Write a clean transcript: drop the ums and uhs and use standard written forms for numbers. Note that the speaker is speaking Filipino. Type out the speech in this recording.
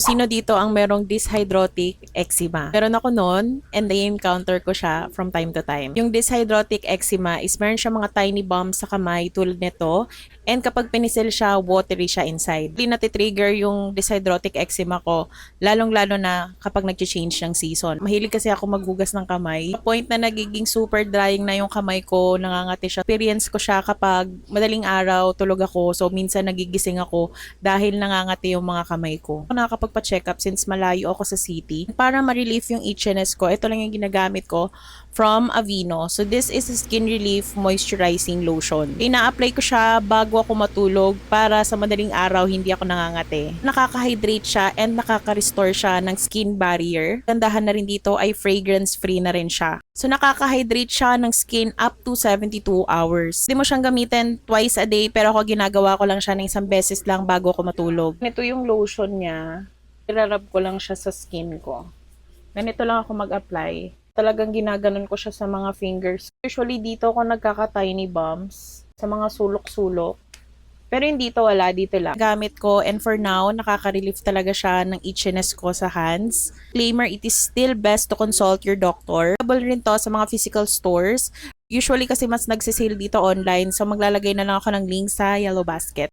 Sino dito ang merong dyshydrotic eczema? Meron ako noon and na-encounter ko siya from time to time. Yung dyshydrotic eczema is meron siya mga tiny bumps sa kamay tulad nito, and kapag pinisil siya, watery siya inside. Hindi natitrigger yung dyshydrotic eczema ko, lalong-lalo na kapag nag-change ng season. Mahilig kasi ako maghugas ng kamay. Point na nagiging super drying na yung kamay ko, nangangati siya. Experience ko siya kapag madaling araw, tulog ako, so minsan nagigising ako dahil nangangati yung mga kamay ko. Ako nakakapagpa-check up since malayo ako sa city. Para ma-relieve yung itchiness ko, ito lang yung ginagamit ko from Aveeno. So this is a Skin Relief Moisturizing Lotion. Ina-apply ko siya bago ako matulog para sa madaling araw hindi ako nangangati. Nakaka-hydrate siya and nakaka-restore siya ng skin barrier. Gandahan na rin dito ay fragrance-free na rin siya. So nakaka-hydrate siya ng skin up to 72 hours. Hindi mo siyang gamitin twice a day, pero ako ginagawa ko lang siya ng isang beses lang bago ako matulog. Ito yung lotion niya. Irarab ko lang siya sa skin ko. Ganito lang ako mag-apply. Talagang ginaganon ko siya sa mga fingers. Usually dito ako nagkaka-tiny bumps sa mga sulok-sulok. Pero hindi dito, wala, dito lang. Gamit ko, and for now, nakaka-relieve talaga siya ng itchiness ko sa hands. Disclaimer, it is still best to consult your doctor. Available rin to sa mga physical stores. Usually kasi mas nagsisale dito online, so maglalagay na lang ako ng link sa Yellow Basket.